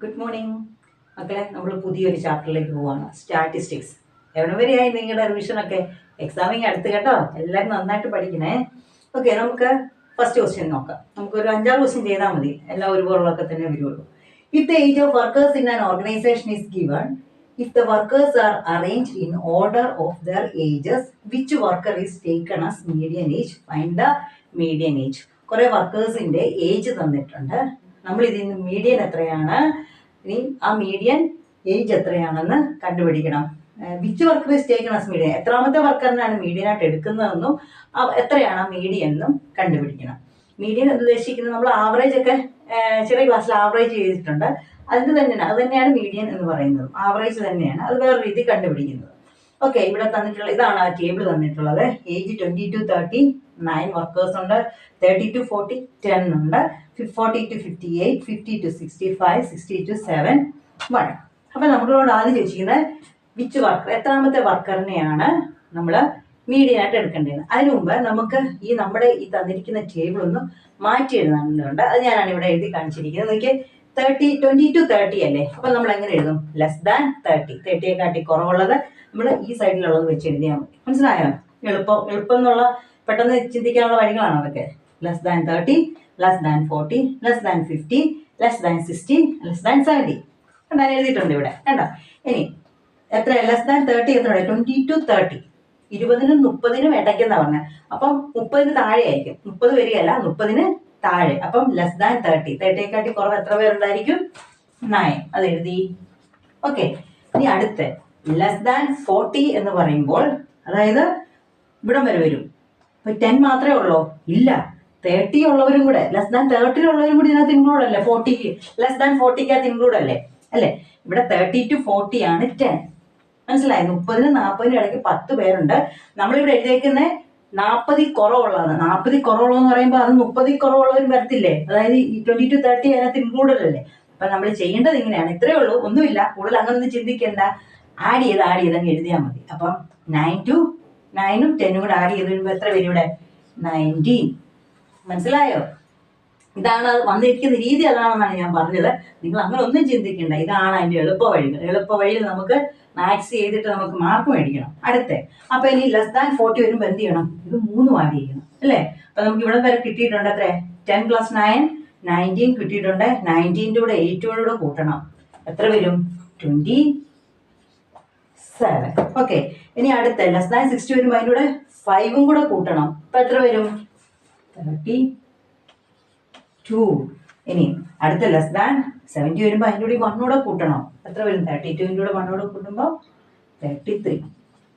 Good morning മക്കളെ. നമ്മൾ പുതിയൊരു ചാപ്റ്ററിലേക്ക് പോവാണ്, സ്റ്റാറ്റിസ്റ്റിക്സ്. എവിടെ വരെയായി നിങ്ങളുടെ റിവിഷനൊക്കെ? എക്സാമിങ് അടുത്ത് കേട്ടോ, എല്ലാവരും നന്നായിട്ട് പഠിക്കണേ. ഓക്കെ, നമുക്ക് ഫസ്റ്റ് ക്വസ്റ്റ്യൻ നോക്കാം. നമുക്കൊരു 5-6 ക്വസ്റ്റ്യൻ ചെയ്താൽ മതി, എല്ലാം ഒരുപോലുള്ളതൊക്കെ തന്നെ വരുള്ളൂ. If the age of workers in an organisation is given, if the workers are arranged in order of there ages, which worker is taken as median age? Find the median age. കുറെ വർക്കേഴ്സിന്റെ age തന്നിട്ടുണ്ട്. നമ്മൾ ഇതിന് median എത്രയാണ്, ഇനി ആ median age എത്രയാണെന്ന് കണ്ടുപിടിക്കണം. Which worker is taken as median, എത്രാമത്തെ വർക്കറിനാണ് മീഡിയനായിട്ട് എടുക്കുന്നതെന്നും എത്രയാണ് ആ മീഡിയൻ എന്നും കണ്ടുപിടിക്കണം. മീഡിയൻ എന്ന് ഉദ്ദേശിക്കുന്നത് നമ്മൾ ആവറേജ് ഒക്കെ ചെറിയ ക്ലാസ്സിൽ ആവറേജ് ചെയ്തിട്ടുണ്ട്, അത് തന്നെയാണ് മീഡിയൻ എന്ന് പറയുന്നത്. ആവറേജ് തന്നെയാണ്, അത് വേറെ രീതി കണ്ടുപിടിക്കുന്നത്. ഓക്കെ, ഇവിടെ തന്നിട്ടുള്ള ഇതാണ് ആ ടേബിൾ തന്നിട്ടുള്ളത്. ഏജ് 20 to 30 9 വർക്കേഴ്സ് ഉണ്ട്, 30 to 40 10 ഉണ്ട്, 40 to 58, 50 to 65, 60 to 7 1. അപ്പൊ നമ്മളോട് ആദ്യം ചോദിച്ചിരിക്കുന്നത് വിച്ച് വർക്കർ, എത്രാമത്തെ വർക്കറിനെയാണ് നമ്മൾ മീഡിയൻ ആയിട്ട് എടുക്കേണ്ടത്. അതിനു മുമ്പ് നമുക്ക് നമ്മുടെ ഈ തന്നിരിക്കുന്ന ടേബിൾ ഒന്ന് മാറ്റി എഴുതാനുണ്ട്. അത് ഞാനാണ് ഇവിടെ എഴുതി കാണിച്ചിരിക്കുന്നത്. എനിക്ക് 20 to 30 അല്ലേ, അപ്പൊ നമ്മൾ എങ്ങനെ എഴുതും? ലെസ് ദാൻ 30, 30യെ കാട്ടി കുറവുള്ളത് നമ്മൾ ഈ സൈഡിലുള്ളത് വെച്ച് എഴുതിയാൽ മതി. മനസ്സിലായോ? എളുപ്പം എന്നുള്ള പെട്ടെന്ന് ചിന്തിക്കാനുള്ള വഴികളാണ് അതൊക്കെ. Less than 30, less than 40, less than 50, less than 60, less than 70. കണ്ടാ എഴുതിയിട്ടുണ്ട് ഇവിടെ, കണ്ടോ? ഇനി എത്ര? ലെസ് ദാൻ 30 എത്ര? 20 to 30, 20നും 30നും ഇടയ്ക്കെന്നാ പറഞ്ഞത്. അപ്പം 30ന് താഴെ ആയിരിക്കും, 30 വരികയല്ല, 30ന് താഴെ. അപ്പം ലെസ് ദാൻ 30, 30യെ കാട്ടി കുറവ് എത്ര പേരുണ്ടായിരിക്കും? 9. അത് എഴുതി. ഓക്കെ, ഇനി അടുത്ത ലെസ് ദാൻ 40 എന്ന് പറയുമ്പോൾ, അതായത് ഇവിടം വരെ വരും. അപ്പൊ 10 മാത്രമേ ഉള്ളൂ? ഇല്ല, 30 ഉള്ളവരും കൂടെ, ലെസ് ദാൻ 30 ഉള്ളവരും കൂടി ഇതിനകത്ത് ഇൻക്ലൂഡ് അല്ലേ? 40ക്ക് ലെസ് ദാൻ 40ക്കകത്ത് ഇൻക്ലൂഡ് അല്ലേ? ഇവിടെ 30 to 40 ആണ് 10. മനസ്സിലായി? 30നും 40നും ഇടയ്ക്ക് 10 പേരുണ്ട്. നമ്മളിവിടെ എഴുതിയേക്കുന്നത് 40 കുറവുള്ളതാണ്. 40 കുറവുള്ളതെന്ന് പറയുമ്പോൾ അത് 30 കുറവുള്ളവരും വരത്തില്ലേ? അതായത് 20 to 30 അതിനകത്ത് ഇൻക്ലൂഡഡ് അല്ലേ? അപ്പൊ നമ്മൾ ചെയ്യേണ്ടത് ഇങ്ങനെയാണ്. ഇത്രയേ ഉള്ളൂ, ഒന്നുമില്ല കൂടുതൽ, അങ്ങനൊന്നും ചിന്തിക്കേണ്ട. ആഡ് ചെയ്ത് അങ്ങ് എഴുതിയാൽ മതി. അപ്പം 9നും 10നും കൂടെ ആഡ് ചെയ്ത് വരുമ്പോൾ എത്ര വരും ഇവിടെ? 19. മനസ്സിലായോ? ഇതാണ് വന്നിരിക്കുന്ന രീതി, അതാണെന്നാണ് ഞാൻ പറഞ്ഞത്. നിങ്ങൾ അങ്ങനെ ഒന്നും ചിന്തിക്കേണ്ട, ഇതാണ് അതിന്റെ എളുപ്പ വഴിയിൽ നമുക്ക് മാത്സ് ചെയ്തിട്ട് നമുക്ക് മാർക്ക് മേടിക്കണം. അടുത്ത അപ്പൊ ഇനി ലെസ് ദാൻ 40 വരുമ്പോൾ എന്ത് ചെയ്യണം? ഇത് 3 ആഡ് ചെയ്യണം അല്ലേ? അപ്പൊ നമുക്ക് ഇവിടെ വരെ കിട്ടിയിട്ടുണ്ട് എത്ര? 10 + 9 19 കിട്ടിയിട്ടുണ്ട്. 19ന്റെ കൂടെ 8 കൂടെ കൂട്ടണം, എത്ര വരും? 27. ഓക്കെ, ഇനി അടുത്ത ലെസ് ദാൻ 60 വരുമ്പോൾ അതിൻ്റെ കൂടെ 5ഉം കൂടെ കൂട്ടണം. അപ്പൊ എത്ര വരും? 32. ഇനി അടുത്ത ലെസ് ദാൻ 70 വരുമ്പോൾ അതിൻ്റെ കൂടി 1 കൂടെ കൂട്ടണം. എത്ര വരും? 32ന്റെ കൂടെ 1 കൂടെ കൂട്ടുമ്പോൾ 33.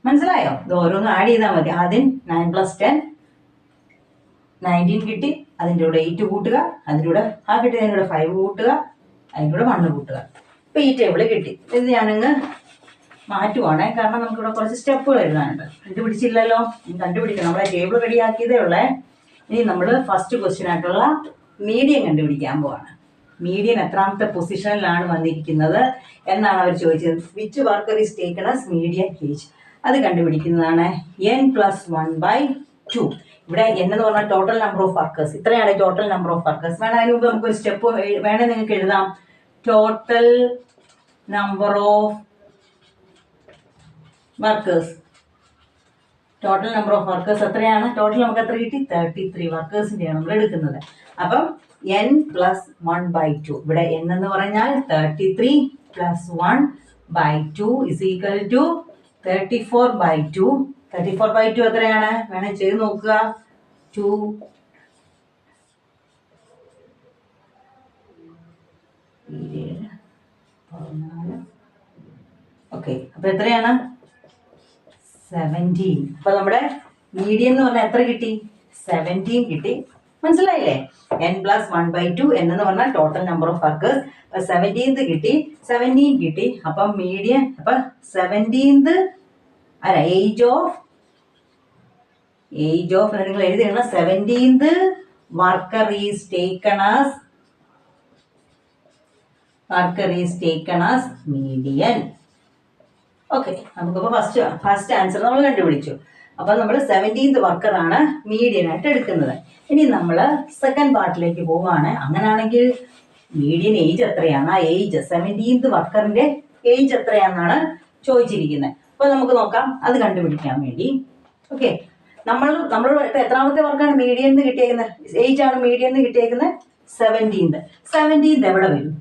മനസ്സിലായോ? ഇത് ഓരോന്നും ആഡ് ചെയ്താൽ മതി. ആദ്യം 9 + 10 19 കിട്ടി, അതിൻ്റെ കൂടെ 8 കൂട്ടുക, അതിൻ്റെ കൂടെ കിട്ടിയതിൻ്റെ കൂടെ 5 കൂട്ടുക, അതിൻ്റെ കൂടെ 1 കൂട്ടുക. ഇപ്പൊ ഈ ടേബിള് കിട്ടി. ഇത് ഞാനങ്ങ് മാറ്റുവാണേ, കാരണം നമുക്കിവിടെ കുറച്ച് സ്റ്റെപ്പുകൾ എഴുതാനുണ്ട്. കണ്ടുപിടിച്ചില്ലല്ലോ, കണ്ടുപിടിക്കണം. നമ്മളെ ടേബിൾ റെഡിയാക്കിയതേ ഉള്ളേ. ഇനി നമ്മൾ ഫസ്റ്റ് ക്വസ്റ്റ്യൻ ആയിട്ടുള്ള മീഡിയൻ കണ്ടുപിടിക്കാൻ പോവാണ്. മീഡിയൻ എത്രാമത്തെ പൊസിഷനിലാണ് വന്നിരിക്കുന്നത് എന്നാണ് അവർ ചോദിച്ചത്. Which worker is taken as median age? അത് കണ്ടുപിടിക്കുന്നതാണ് n+1/2. ഇവിടെ n എന്ന് പറഞ്ഞാൽ ടോട്ടൽ നമ്പർ ഓഫ് വർക്കേഴ്സ്. ഇത്രയാണ് ടോട്ടൽ നമ്പർ ഓഫ് വർക്കേഴ്സ്. വേണം അതിന് മുമ്പ് നമുക്കൊരു സ്റ്റെപ്പ് വേണേ നിങ്ങൾക്ക് എഴുതാം. Total number of workers. Total number of workers എത്രയാണ്? ടോട്ടൽ നമുക്ക് എത്ര കിട്ടി? 33 വർക്കേഴ്സിന്റെയാണ് നമ്മൾ എടുക്കുന്നത്. അപ്പം n+1/2. ഇവിടെ n എന്ന് പറഞ്ഞാൽ 33 + 1/2 = 34/2. 34/2 എത്രയാണ്? വേണേ ചെയ്ത് നോക്കുക. 2 14. ഓക്കെ, അപ്പൊ എത്രയാണ്? 17. അപ്പൊ നമ്മുടെ മീഡിയൻ എന്ന് പറഞ്ഞാൽ എത്ര കിട്ടി? 17 കിട്ടി. മനസ്സിലായില്ലേ? n+1/2. n എന്ന് പറഞ്ഞാൽ ടോട്ടൽ നമ്പർ ഓഫ് വർക്കേഴ്സ്. അപ്പൊ 17th കിട്ടി, 17 കിട്ടി. അപ്പം മീഡിയൻ, അപ്പൊ 17th അല്ല, ഏജ് ഓഫ് നിങ്ങൾ എഴുതിയാണ്. 17th worker is taken as median. Okay, നമുക്കിപ്പോൾ ഫസ്റ്റ് ആൻസർ നമ്മൾ കണ്ടുപിടിച്ചു. അപ്പൊ നമ്മൾ 17th വർക്കറാണ് മീഡിയൻ ആയിട്ട് എടുക്കുന്നത്. ഇനി നമ്മൾ സെക്കൻഡ് പാർട്ടിലേക്ക് പോവാണ്. അങ്ങനെയാണെങ്കിൽ മീഡിയൻ ഏജ് എത്രയാണ്, ആ ഏജ് 17th വർക്കറിന്റെ ഏജ് എത്രയാണെന്നാണ് ചോദിച്ചിരിക്കുന്നത്. അപ്പോൾ നമുക്ക് നോക്കാം അത് കണ്ടുപിടിക്കാൻ വേണ്ടി. ഓക്കെ, നമ്മളോട് ഇപ്പൊ എത്രാമത്തെ വർക്കാണ് മീഡിയൻ എന്ന് കിട്ടിയേക്കുന്നത്, ഏജ് ആണ് മീഡിയൻ എന്ന് കിട്ടിയേക്കുന്നത് 17th. 17th എവിടെ വരും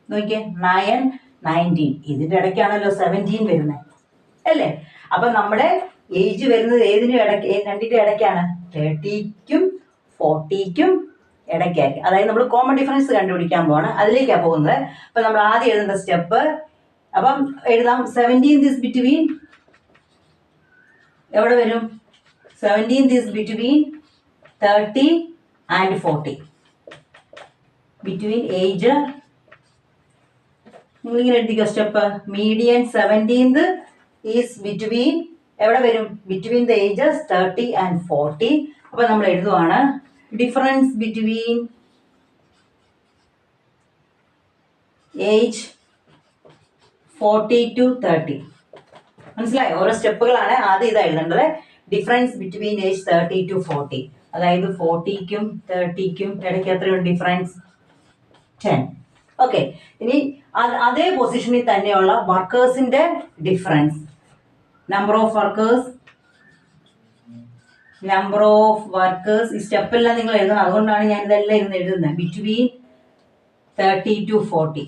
നോക്കിയേ, 9, 19 ഇതിന്റെ ഇടയ്ക്കാണല്ലോ 17 വരുന്നത് അല്ലേ. അപ്പൊ നമ്മുടെ ഏജ് വരുന്നത് ഏതിനും ഇടയ്ക്ക്, രണ്ടിന്റെ ഇടയ്ക്കാണ്, 30ക്കും 40ക്കും ഇടയ്ക്കായിരിക്കും. അതായത് നമ്മൾ കോമൺ ഡിഫറൻസ് കണ്ടുപിടിക്കാൻ പോവാണ്, അതിലേക്കാണ് പോകുന്നത്. അപ്പൊ നമ്മൾ ആദ്യം എഴുതുന്ന സ്റ്റെപ്പ്, അപ്പം എഴുതാം 17th is between, എവിടെ വരും, 17th is between 30 and 40. Between age, നിങ്ങളിങ്ങനെ എഴുതിക്കോ step, median 17th is between, എവിടെ വരും, ബിറ്റ്വീൻ ദ ഏജസ് 30 and 40. അപ്പൊ നമ്മൾ എഴുതുവാണ് ഡിഫറൻസ് ബിറ്റ്വീൻ ഏജ് 40 to 30. മനസ്സിലായോ, ഓരോ സ്റ്റെപ്പുകളാണ്. ആദ്യം ഇതാ എഴുതേണ്ടത്, ഡിഫറൻസ് ബിറ്റ്വീൻ ഏജ് 30 to 40. അതായത് 40ക്കും 30ക്കും ഇടയ്ക്ക് എത്രയുണ്ട് ഡിഫറൻസ്, 10. ഓക്കെ, ഇനി അതേ പൊസിഷനിൽ തന്നെയുള്ള വർക്കേഴ്സിന്റെ ഡിഫറൻസ്, നമ്പർ ഓഫ് വർക്കേഴ്സ്, ഈ സ്റ്റെപ്പെല്ലാം നിങ്ങൾ എഴുതണം. അതുകൊണ്ടാണ് ഞാൻ ഇതെല്ലാം ഇരുന്ന് എഴുതുന്നത്. ബിറ്റ്വീൻ 30 to 40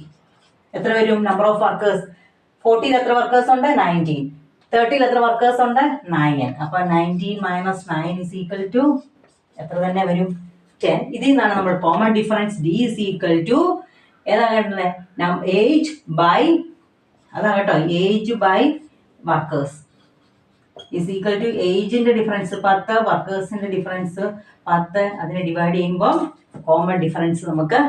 എത്ര വരും നമ്പർ ഓഫ് വർക്കേഴ്സ്, 40ൽ എത്ര വർക്കേഴ്സ് ഉണ്ട്, 19. 30ൽ എത്ര വർക്കേഴ്സ് ഉണ്ട്, 9. അപ്പൊ 19 - 9 is equal to എത്ര തന്നെ വരും, 10. ഇതിൽ നിന്നാണ് നമ്മൾ common difference D is equal to ഏതാണ്, ഏജ് ബൈ, അതാ കേട്ടോ, age by workers is equal to ഏജിന്റെ ഡിഫറൻസ് 10, വർക്കേഴ്സിന്റെ ഡിഫറൻസ് 10, അതിനെ ഡിവൈഡ് ചെയ്യുമ്പോൾ കോമൺ ഡിഫറൻസ് നമുക്ക്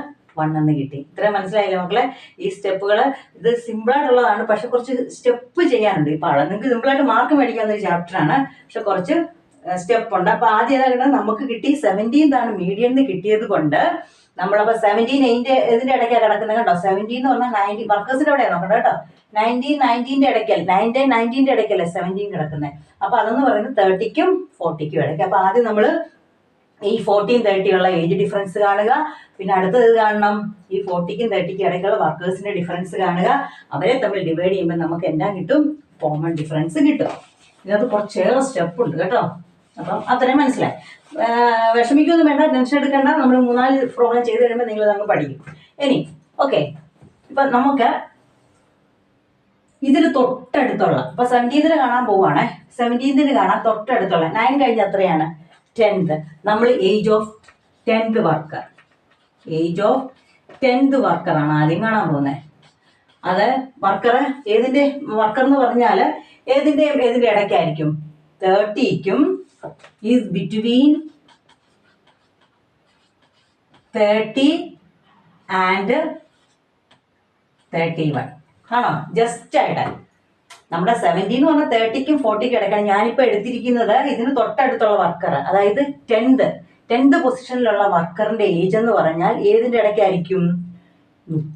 1 എന്ന് കിട്ടി. ഇത്രയും മനസ്സിലായില്ലേ മക്കളെ. ഈ സ്റ്റെപ്പുകൾ ഇത് സിമ്പിളായിട്ടുള്ളതാണ്, പക്ഷെ കുറച്ച് സ്റ്റെപ്പ് ചെയ്യാനുണ്ട്. ഈ പാഠം നിങ്ങൾക്ക് സിമ്പിളായിട്ട് മാർക്ക് മേടിക്കാവുന്ന ഒരു ചാപ്റ്ററാണ്, പക്ഷെ കുറച്ച് സ്റ്റെപ്പ് ഉണ്ട്. അപ്പൊ ആദ്യം ഏതാ നമുക്ക് കിട്ടി, 17th ആണ് മീഡിയം എന്ന് കിട്ടിയത് കൊണ്ട് നമ്മളപ്പോ 17 ഇതിന്റെ ഇടയ്ക്കാണ് കിടക്കുന്നത് കേട്ടോ. 17 എന്ന് പറഞ്ഞാൽ 90 വർക്കേഴ്സിന്റെ എവിടെയാണ് നോക്കണ്ട കേട്ടോ. 19, 19ന്റെ ഇടയ്ക്കൽ, 19, 19ന്റെ ഇടയ്ക്കല്ലേ 17 കിടക്കുന്നത്. അപ്പൊ അതെന്ന് പറയുന്നത് 30ക്കും 40ക്കും ഇടയ്ക്ക്. അപ്പൊ ആദ്യം നമ്മള് ഈ 40, 30 ഉള്ള ഏജ് ഡിഫറൻസ് കാണുക. പിന്നെ അടുത്തത് കാണണം, ഈ 40ക്കും 30ക്കും ഇടയ്ക്കുള്ള വർക്കേഴ്സിന്റെ ഡിഫറൻസ് കാണുക. അവരെ തമ്മിൽ ഡിവൈഡ് ചെയ്യുമ്പോൾ നമുക്ക് എന്നാ കിട്ടും, കോമൺ ഡിഫറൻസ് കിട്ടും. ഇതിനകത്ത് കുറച്ചേറെ സ്റ്റെപ്പ് ഉണ്ട് കേട്ടോ. അപ്പം അത്രയും മനസ്സിലായി. വിഷമിക്കൊന്നും വേണ്ട, ടെൻഷൻ എടുക്കണ്ട. നമ്മൾ 3-4 പ്രോഗ്രാം ചെയ്ത് കഴിയുമ്പോൾ നിങ്ങൾ അങ്ങ് പഠിക്കും. ഇനി ഓക്കെ, ഇപ്പൊ നമുക്ക് ഇതിന് തൊട്ടടുത്തുള്ള, ഇപ്പൊ 17th കാണാൻ പോവാണേ, 17th കാണാൻ തൊട്ടടുത്തുള്ള 9 കഴിഞ്ഞ എത്രയാണ്, 10th. നമ്മൾ age of 10th worker, age of 10th വർക്കറാണ് ആദ്യം കാണാൻ പോകുന്നത്. അത് വർക്കർ ഏതിന്റെ വർക്കർ എന്ന് പറഞ്ഞാൽ ഏതിന്റെ ഇടയ്ക്കായിരിക്കും, 30ക്കും ഈസ് ബിറ്റ്വീൻ 30 and 31 ആണോ, ജസ്റ്റ് ആയിട്ട്. നമ്മുടെ 17 എന്ന് പറഞ്ഞാൽ 30ക്കും 40ക്കും ഇടയ്ക്കാണ്. ഞാനിപ്പോൾ എടുത്തിരിക്കുന്നത് ഇതിന് തൊട്ടടുത്തുള്ള വർക്കർ, അതായത് 10th പൊസിഷനിലുള്ള വർക്കറിന്റെ ഏജ് എന്ന് പറഞ്ഞാൽ ഏതിന്റെ ഇടയ്ക്കായിരിക്കും,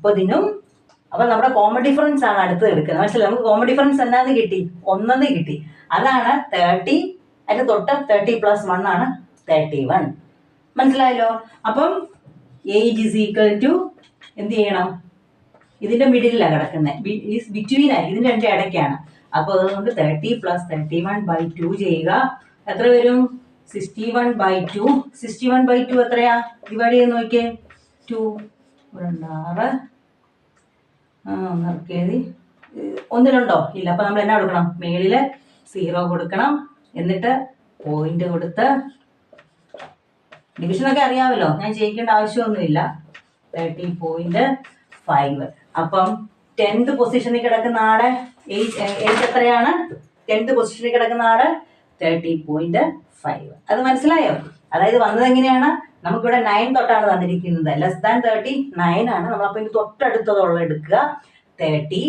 30നും. അപ്പൊ നമ്മുടെ കോമൺ ഡിഫറൻസ് ആണ് അടുത്ത് എടുക്കുന്നത്. മനസ്സിലായി, നമുക്ക് കോമൺ ഡിഫറൻസ് എന്നാന്ന് കിട്ടി, 1 കിട്ടി. അതാണ് 30, അതിന് തൊട്ട് 30 + 1 ആണ് 31. മനസ്സിലായല്ലോ. അപ്പം ഏജ് ഇസ് ഈക്വൽ ടു എന്ത് ചെയ്യണം, ഇതിന്റെ മിഡിലാണ് കിടക്കുന്നത്, ബിറ്റ്വീൻ ആയി, ഇതിന്റെ രണ്ട് ഇടയ്ക്കാണ്. അപ്പൊ അതുകൊണ്ട് 30 + 31/2 ചെയ്യുക. എത്ര വരും, 61/2. 61/2 എത്രയാ, ഡിവൈഡ് ചെയ്ത് നോക്കിയേ, 2 6 ഒന്നിറക്കിയത് 1 ഇല്ല. അപ്പൊ നമ്മൾ എന്നാ കൊടുക്കണം, മേളില് 0 കൊടുക്കണം, എന്നിട്ട് പോയിന്റ് കൊടുത്ത്, ഡിവിഷനൊക്കെ അറിയാമല്ലോ, ഞാൻ ചെയ്യിക്കേണ്ട ആവശ്യമൊന്നുമില്ല. 30.5. അപ്പം 10th പൊസിഷനിൽ കിടക്കുന്ന ആടെ ഏജ് എത്രയാണ്, 10th പൊസിഷനിൽ കിടക്കുന്ന ആടെ 30.5. അത് മനസ്സിലായോ. അതായത് വന്നത് എങ്ങനെയാണ്, നമുക്കിവിടെ 9 തൊട്ടാണ് തന്നിരിക്കുന്നത്, <30 9 ആണ്. നമ്മളപ്പോൾ ഇതിന് തൊട്ടടുത്തതുള്ള എടുക്കുക, 10.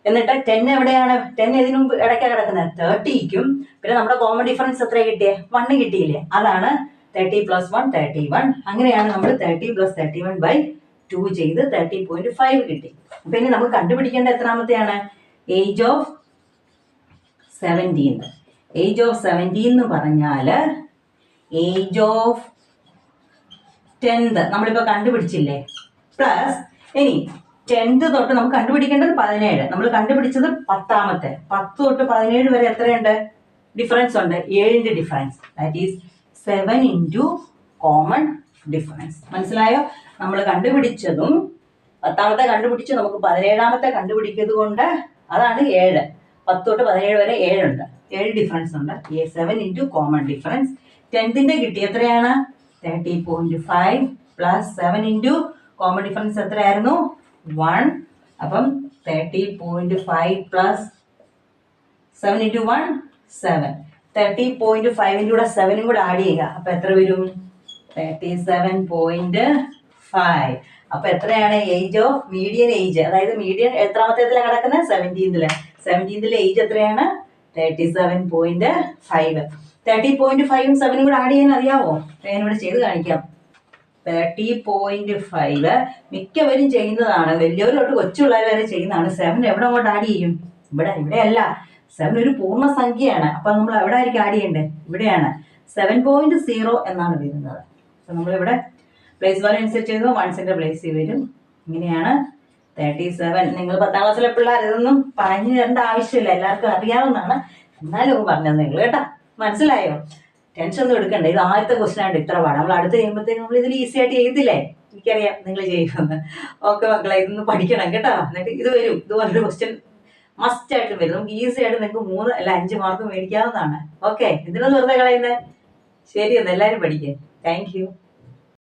എന്നിട്ട് 10 എവിടെയാണ്, 10 ഇതിനു മുമ്പ് ഇടയ്ക്കാണ് കിടക്കുന്നത്, 30ക്കും. പിന്നെ നമ്മുടെ കോമൺ ഡിഫറൻസ് എത്ര കിട്ടിയേ, 1 കിട്ടിയില്ലേ, അതാണ് 30 + 1 31. അങ്ങനെയാണ് നമ്മൾ 30 + 31/2 ചെയ്ത് 30.5 കിട്ടി. അപ്പൊ ഇനി നമുക്ക് കണ്ടുപിടിക്കേണ്ട എത്രാമത്തെയാണ്, ഏജ് ഓഫ് 17. ഏജ് ഓഫ് 17 എന്ന് പറഞ്ഞാൽ ഏജ് ഓഫ് 10th നമ്മളിപ്പോ കണ്ടുപിടിച്ചില്ലേ, പ്ലസ് ഇനി 10th തൊട്ട് നമുക്ക് കണ്ടുപിടിക്കേണ്ടത് 17. നമ്മൾ കണ്ടുപിടിച്ചത് 10ാമത്തെ. 10 തൊട്ട് 17 വരെ എത്രയുണ്ട്? ഡിഫറൻസ് ഉണ്ട്. 7ന്റെ difference. That is 7 into common difference. മനസ്സിലായോ? നമ്മൾ കണ്ടുപിടിച്ചതും 10ാമത്തെ കണ്ടുപിടിച്ച് നമുക്ക് 17ാമത്തെ കണ്ടുപിടിക്കുന്നത് കൊണ്ട് അതാണ് 7. 10 തൊട്ട് 17 വരെ 7 ഉണ്ട്. 7 ഡിഫറൻസ് ഉണ്ട്. 7 ഇൻറ്റു കോമൺ ഡിഫറൻസ്. 10ന്റെ കിട്ടി എത്രയാണ്? 30.5 പ്ലസ് 7 ഇൻറ്റു കോമൺ ഡിഫറൻസ് എത്രയായിരുന്നു? 1. അപ്പം 30.5 പ്ലസ് 7 ഇൻറ്റു 1 7. 30.5ൻ്റെ കൂടെ 7ഉം കൂടെ ആഡ് ചെയ്യുക. അപ്പം എത്ര വരും? 37.5. അപ്പൊ എത്രയാണ് ഏജ് ഓഫ് മീഡിയൻ ഏജ്? അതായത് മീഡിയൻ എത്രാമത്തേതിലാണ് കിടക്കുന്നത്? 17th. 17th ഏജ് എത്രയാണ്? 37.5. 30.5ഉം 7ഉം കൂടെ ആഡ് ചെയ്യാൻ അറിയാവോ? ഞാനിവിടെ ചെയ്ത് കാണിക്കാം. 30.5 മിക്കവരും ചെയ്യുന്നതാണ്. വലിയവരോട്ട് കൊച്ചുള്ളവർ വരെ ചെയ്യുന്നതാണ്. 7 എവിടെ അങ്ങോട്ട് ആഡ് ചെയ്യും? ഇവിടെയല്ല. 7 ഒരു പൂർണ്ണസംഖ്യയാണ്. അപ്പൊ നമ്മൾ എവിടെ ആയിരിക്കും ആഡ് ചെയ്യേണ്ടത്? ഇവിടെയാണ്. 7.0 എന്നാണ് വരുന്നത്. അപ്പൊ നമ്മളിവിടെ പ്ലേസ് വാല്യൂ അനുസരിച്ച് ചെയ്തോ 1ന്റെ പ്ലേസിൽ വരും. ഇങ്ങനെയാണ് 37. നിങ്ങൾ 10ാം ക്ലാസ്സിലെ പിള്ളേർ ഇതൊന്നും പറഞ്ഞു തരേണ്ട ആവശ്യമില്ല, എല്ലാവർക്കും അറിയാവുന്നതാണ്. എന്നാലും പറഞ്ഞു നിങ്ങൾ കേട്ടോ. മനസ്സിലായോ? ടെൻഷൻ ഒന്നും എടുക്കണ്ട. ഇത് ആദ്യത്തെ ക്വസ്റ്റൻ ആയിട്ട് ഇത്ര പാടാം. നമ്മൾ അടുത്ത് ചെയ്യുമ്പോഴത്തേക്ക് നമ്മൾ ഇതിൽ ഈസി ആയിട്ട് ചെയ്തില്ലേ? എനിക്കറിയാം നിങ്ങൾ ചെയ്യുമെന്ന്. ഓക്കെ മക്കളെ, ഇതൊന്ന് പഠിക്കണം കേട്ടോ. എന്നിട്ട് ഇത് വരും, ഇതുപോലൊരു ക്വസ്റ്റ്യൻ മസ്റ്റ് ആയിട്ട് വരും. നമുക്ക് ഈസി ആയിട്ട് നിങ്ങൾക്ക് 3 അല്ല 5 മാർക്ക് മേടിക്കാവുന്നതാണ്. ഓക്കെ, ഇതിനൊന്നും വെറുതെ കളയുന്നത്. ശരി, ഒന്ന് എല്ലാവരും പഠിക്കേ. Thank you.